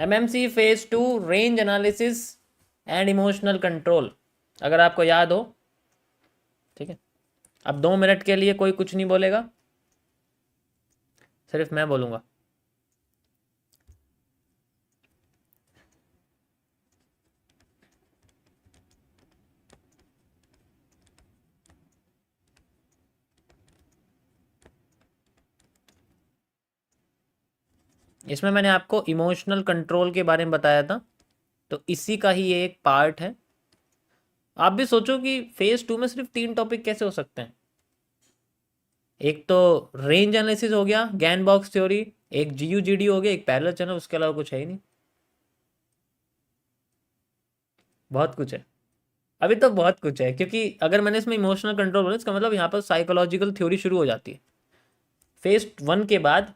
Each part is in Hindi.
MMC phase 2 range analysis and emotional control, अगर आपको याद हो। ठीक है, अब 2 मिनट के लिए कोई कुछ नहीं बोलेगा, सिर्फ मैं बोलूंगा। इसमें मैंने आपको इमोशनल कंट्रोल के बारे में बताया था, तो इसी का ही ये एक पार्ट है। आप भी सोचो कि फेज 2 में सिर्फ 3 टॉपिक कैसे हो सकते हैं। एक तो रेंज एनालिसिस हो गया, गैन बॉक्स थ्योरी, एक GUGD हो गया, एक पैरेलल चैनल, उसके अलावा कुछ है ही नहीं। बहुत कुछ है, अभी तो बहुत कुछ है, क्योंकि अगर मैंने इसमें इमोशनल कंट्रोल बोला, इसका मतलब यहाँ पर साइकोलॉजिकल थ्योरी शुरू हो जाती है। फेज 1 के बाद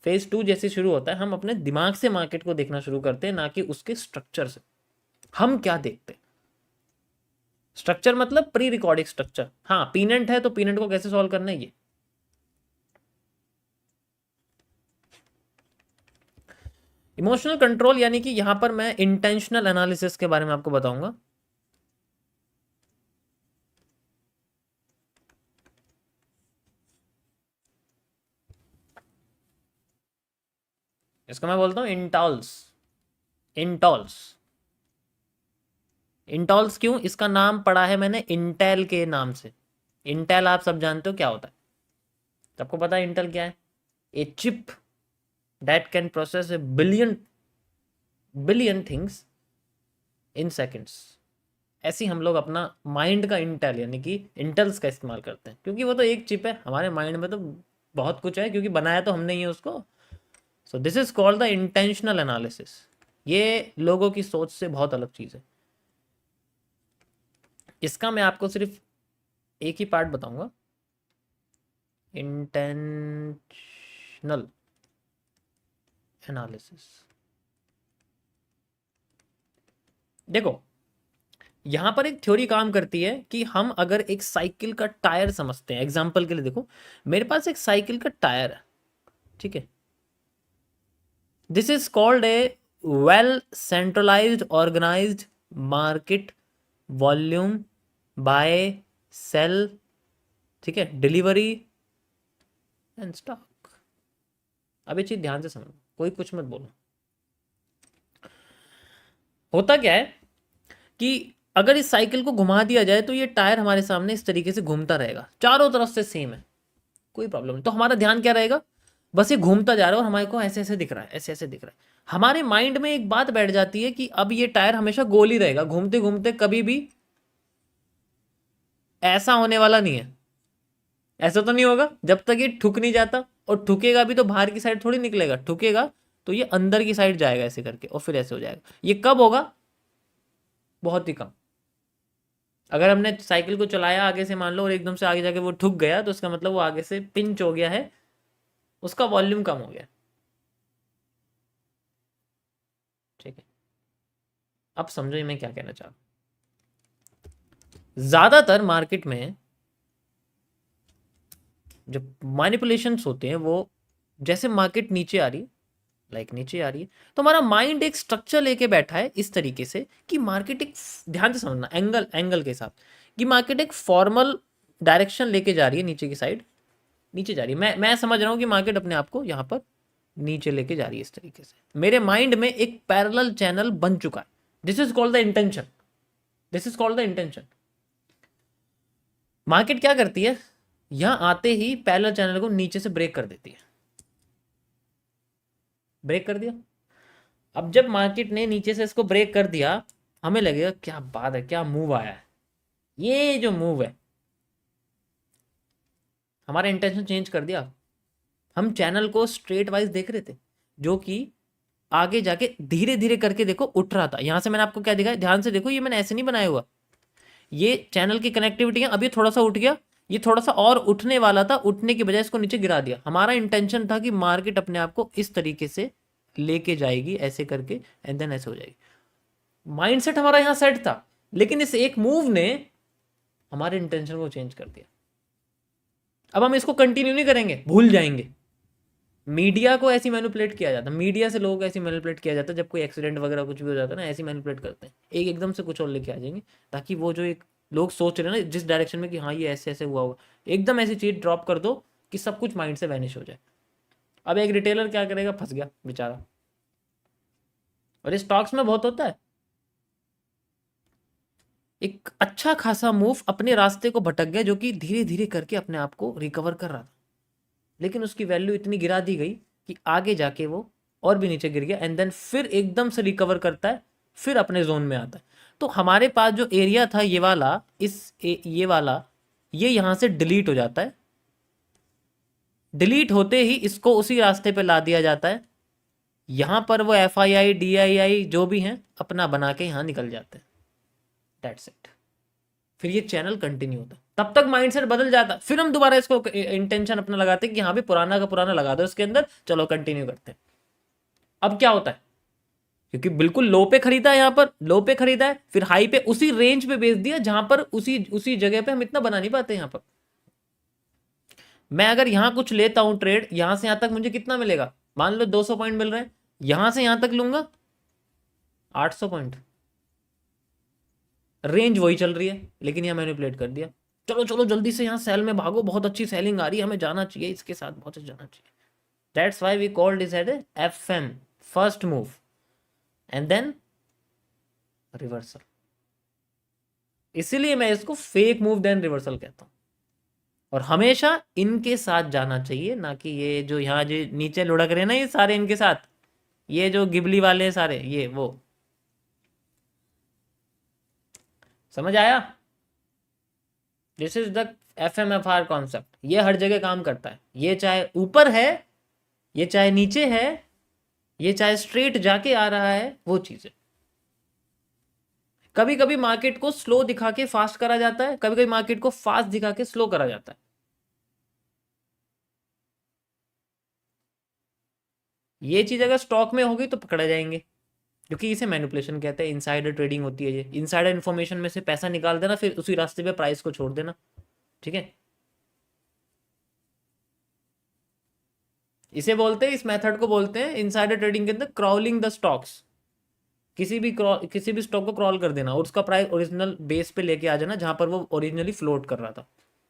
फेज 2 जैसे शुरू होता है, हम अपने दिमाग से मार्केट को देखना शुरू करते हैं, ना कि उसके स्ट्रक्चर से। हम क्या देखते हैं, स्ट्रक्चर मतलब प्री रिकॉर्डिंग स्ट्रक्चर। हाँ, पीनेंट है तो पीनेंट को कैसे सॉल्व करना है ये। इमोशनल कंट्रोल यानी कि यहां पर मैं इंटेंशनल एनालिसिस के बारे में आपको बताऊंगा। इसको मैं बोलता हूं इंटॉल्स। इंटॉल्स, इंटॉल्स क्यों, इसका नाम पड़ा है मैंने इंटेल के नाम से। इंटेल आप सब जानते हो क्या होता है, सबको पता है इंटेल क्या है। A chip that can process A billion billion things in seconds. ऐसे ही हम लोग अपना माइंड का इंटेल यानी कि इंटेल्स का इस्तेमाल करते हैं, क्योंकि वो तो एक चिप है, हमारे माइंड में तो बहुत कुछ है, क्योंकि बनाया तो हमने ही है उसको। So this is called the intentional analysis. ये लोगों की सोच से बहुत अलग चीज़ है। इसका मैं आपको सिर्फ एक ही पार्ट बताऊंगा, इंटेंशनल एनालिसिस। देखो, यहां पर एक थ्योरी काम करती है कि हम अगर एक साइकिल का टायर समझते हैं, एग्जांपल के लिए देखो, मेरे पास एक साइकिल का टायर है, ठीक है। This is called a well centralised organised market volume buy sell, ठीक है, डिलीवरी एंड स्टॉक। अब ये चीज ध्यान से समझो, कोई कुछ मत बोलो। होता क्या है कि अगर इस साइकिल को घुमा दिया जाए तो ये टायर हमारे सामने इस तरीके से घूमता रहेगा, चारों तरफ से सेम है, कोई प्रॉब्लम नहीं। तो हमारा ध्यान क्या रहेगा, बस ये घूमता जा रहा है और हमारे को ऐसे ऐसे दिख रहा है, ऐसे ऐसे दिख रहा है। हमारे माइंड में एक बात बैठ जाती है कि अब ये टायर हमेशा गोल ही रहेगा, घूमते घूमते कभी भी ऐसा होने वाला नहीं है। ऐसा तो नहीं होगा जब तक ये ठुक नहीं जाता, और ठुकेगा भी तो बाहर की साइड थोड़ी निकलेगा, ठुकेगा तो ये अंदर की साइड जाएगा ऐसे करके, और फिर ऐसे हो जाएगा। ये कब होगा, बहुत ही कम। अगर हमने साइकिल को चलाया आगे से मान लो, और एकदम से आगे जाके वो ठुक गया, तो इसका मतलब वो आगे से पिंच हो गया है, उसका वॉल्यूम कम हो गया। ठीक है, अब समझो ये मैं क्या कहना चाह रहा हूं। ज्यादातर मार्केट में जो मैनिपुलेशंस होते हैं, वो जैसे मार्केट नीचे आ रही है, नीचे आ रही है, तो हमारा माइंड एक स्ट्रक्चर लेके बैठा है इस तरीके से कि मार्केट एक, ध्यान से समझना, एंगल एंगल के साथ, कि मार्केट एक फॉर्मल डायरेक्शन लेके जा रही है, नीचे की साइड नीचे जा रही है। मैं समझ रहा हूं कि मार्केट अपने आप को यहां पर नीचे लेके जा रही है इस तरीके से। मेरे माइंड में एक पैरेलल चैनल बन चुका है। This is called the intention. This is called the intention. Market क्या करती है, यहां आते ही पैरेलल चैनल को नीचे से ब्रेक कर देती है। ब्रेक कर दिया। अब जब मार्केट ने नीचे से इसको ब्रेक कर दिया, हमें लगेगा क्या बात है, क्या मूव आया है। ये जो मूव है, हमारा इंटेंशन चेंज कर दिया। हम चैनल को स्ट्रेट वाइज देख रहे थे, जो कि आगे जाके धीरे धीरे करके देखो उठ रहा था। यहां से मैंने आपको क्या दिखाया, ध्यान से देखो, ये मैंने ऐसे नहीं बनाया हुआ। ये चैनल की कनेक्टिविटी है, अभी थोड़ा सा उठ गया, ये थोड़ा सा और उठने वाला था, उठने की बजाय इसको नीचे गिरा दिया। हमारा इंटेंशन था कि मार्केट अपने आप को इस तरीके से लेके जाएगी, ऐसे करके, एंड देन ऐसे हो जाएगी। माइंडसेट हमारा यहां सेट था, लेकिन इस एक मूव ने हमारे इंटेंशन को चेंज कर दिया। अब हम इसको कंटिन्यू नहीं करेंगे, भूल जाएंगे। मीडिया को ऐसी मैनिपुलेट किया जाता है, मीडिया से लोगों को ऐसी मैनिपुलेट किया जाता है, जब कोई एक्सीडेंट वगैरह कुछ भी हो जाता है ना, ऐसी मैनिपुलेट करते हैं, एक एकदम से कुछ और लेके आ जाएंगे, ताकि वो जो एक लोग सोच रहे हैं ना जिस डायरेक्शन में कि हाँ ये ऐसे ऐसे हुआ होगा, एकदम ऐसी चीज ड्रॉप कर दो कि सब कुछ माइंड से वैनिश हो जाए। अब एक रिटेलर क्या करेगा, फंस गया बेचारा। और इस स्टॉक्स में बहुत होता है, एक अच्छा खासा मूव अपने रास्ते को भटक गया, जो कि धीरे धीरे करके अपने आप को रिकवर कर रहा था, लेकिन उसकी वैल्यू इतनी गिरा दी गई कि आगे जाके वो और भी नीचे गिर गया, एंड देन फिर एकदम से रिकवर करता है, फिर अपने जोन में आता है। तो हमारे पास जो एरिया था ये वाला, ये वाला, ये यहां से डिलीट हो जाता है, डिलीट होते ही इसको उसी रास्ते पे ला दिया जाता है, यहां पर वो FII DII जो भी हैं अपना बना के यहां निकल जाते हैं, दैट्स इट। फिर ये चैनल कंटिन्यू होता है, तब तक माइंडसेट बदल जाता है, फिर हम दोबारा इसको इंटेंशन अपना लगाते हैं कि हाँ भी पुराना का पुराना लगा दो इसके अंदर, चलो कंटिन्यू करते हैं। अब क्या होता है, क्योंकि बिल्कुल लो पे खरीदा है, यहां पर लो पे खरीदा है, फिर हाई पे उसी रेंज पे बेच दिया जहां पर उसी जगह पे हम इतना बना नहीं पाते। यहां पर मैं अगर यहां कुछ लेता हूं ट्रेड, यहां से यहां तक मुझे कितना मिलेगा, मान लो 200 पॉइंट मिल रहे हैं, यहां से यहां तक लूंगा 800 पॉइंट, रेंज वही चल रही है, लेकिन यहां मैनिपुलेट कर दिया, चलो चलो जल्दी से यहां सेल में भागो, बहुत अच्छी सेलिंग आ रही है, हमें जाना चाहिए इसके साथ, बहुत अच्छा जाना चाहिए। That's why we called this at FM, first move, and then reversal. इसीलिए मैं इसको फेक मूव देन रिवर्सल कहता हूं, और हमेशा इनके साथ जाना चाहिए, ना कि ये जो यहाँ जो नीचे लुढ़क रहे हैं ना ये सारे इनके साथ, ये जो गिबली वाले हैं सारे, ये वो, समझ आया? This is the FMFR concept, ये हर जगह काम करता है, ये चाहे ऊपर है, ये चाहे नीचे है, ये चाहे स्ट्रेट जाके आ रहा है, वो चीज है। कभी कभी मार्केट को स्लो दिखा के फास्ट करा जाता है, कभी कभी मार्केट को फास्ट दिखा के स्लो करा जाता है। ये चीज अगर स्टॉक में होगी तो पकड़े जाएंगे, क्योंकि इसे मैनिपुलेशन कहते हैं, इनसाइडर ट्रेडिंग होती है, ये इनसाइडर इन्फॉर्मेशन में से पैसा निकाल देना, फिर उसी रास्ते पे प्राइस को छोड़ देना, ठीक है। इसे बोलते हैं, इस मेथड को बोलते हैं इनसाइडर ट्रेडिंग के अंदर क्रॉलिंग द स्टॉक्स। किसी भी स्टॉक को क्रॉल कर देना और उसका प्राइस ओरिजिनल बेस पे लेके आ जाना, जहां पर वो ओरिजिनली फ्लोट कर रहा था।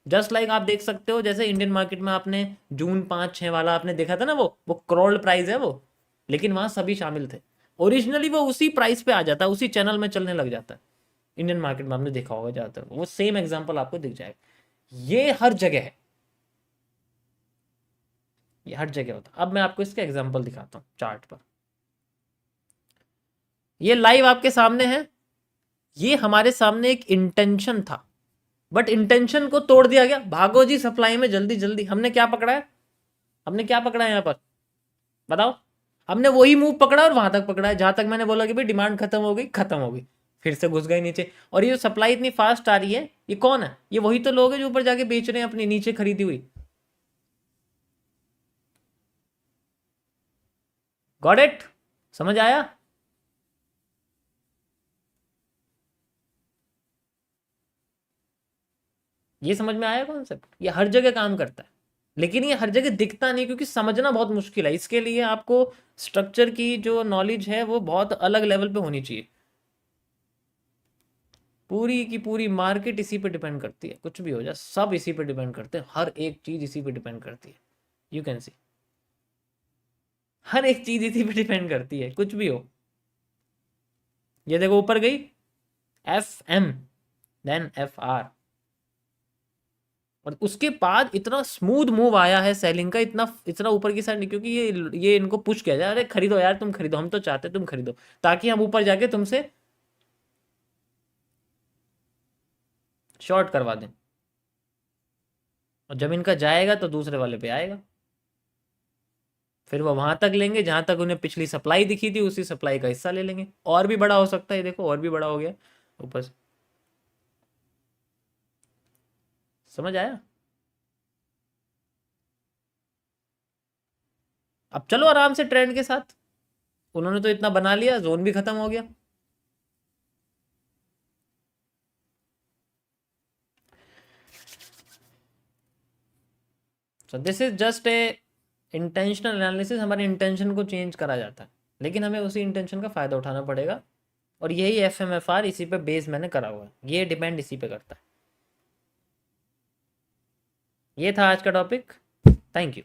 जस्ट लाइक आप देख सकते हो, जैसे इंडियन मार्केट में आपने जून 5-6 वाला आपने देखा था ना, वो क्रॉल्ड प्राइस है वो, लेकिन वहां सभी शामिल थे, ओरिजिनली वो उसी प्राइस पे आ जाता है, उसी चैनल में चलने लग जाता है। इंडियन मार्केट में आपने देखा होगा ज्यादातर, वो सेम एग्जांपल आपको दिख जाएगा, ये हर जगह है, ये हर जगह होता है। अब मैं आपको इसका एग्जांपल दिखाता हूँ चार्ट पर, ये लाइव आपके सामने है, ये हमारे सामने एक इंटेंशन था, बट इंटेंशन को तोड़ दिया गया, भागो जी सप्लाई में जल्दी जल्दी। हमने क्या पकड़ा है, हमने क्या पकड़ा है यहाँ पर, बताओ? हमने वही मूव पकड़ा और वहां तक पकड़ा है जहां तक मैंने बोला कि भाई डिमांड खत्म हो गई, खत्म हो गई, फिर से घुस गए नीचे। और ये जो सप्लाई इतनी फास्ट आ रही है, ये कौन है, ये वही तो लोग हैं जो ऊपर जाके बेच रहे हैं अपनी नीचे खरीदी हुई। Got it? समझ आया? ये समझ में आया कॉन्सेप्ट? ये हर जगह काम करता है, लेकिन ये हर जगह दिखता नहीं, क्योंकि समझना बहुत मुश्किल है। इसके लिए आपको स्ट्रक्चर की जो नॉलेज है वो बहुत अलग लेवल पे होनी चाहिए। पूरी की पूरी मार्केट इसी पे डिपेंड करती है, कुछ भी हो जाए सब इसी पे डिपेंड करते हैं, हर एक चीज इसी पे डिपेंड करती है। यू कैन सी, हर एक चीज इसी पे डिपेंड करती है, कुछ भी हो। ये देखो ऊपर गई FM, देन FR, और उसके बाद इतना स्मूथ मूव आया है सेलिंग का, इतना इतना ऊपर की साइड, क्योंकि ये इनको पुश किया जाए, अरे खरीदो यार, तुम खरीदो, हम तो चाहते तुम खरीदो, ताकि हम ऊपर जाके तुमसे शॉर्ट करवा दें, और जब इनका जाएगा तो दूसरे वाले पे आएगा, फिर वो वहां तक लेंगे जहां तक उन्हें पिछली सप्लाई दिखी थी, उसी सप्लाई का हिस्सा ले लेंगे, और भी बड़ा हो सकता है, देखो और भी बड़ा हो गया ऊपर से। समझ आया? अब चलो आराम से ट्रेंड के साथ, उन्होंने तो इतना बना लिया, जोन भी खत्म हो गया। So this is just a intentional analysis हमारे इंटेंशन को चेंज करा जाता है, लेकिन हमें उसी इंटेंशन का फ़ायदा उठाना पड़ेगा। और यही FMFR इसी पे बेस मैंने करा हुआ है, ये डिपेंड इसी पे करता है। ये था आज का टॉपिक। Thank you.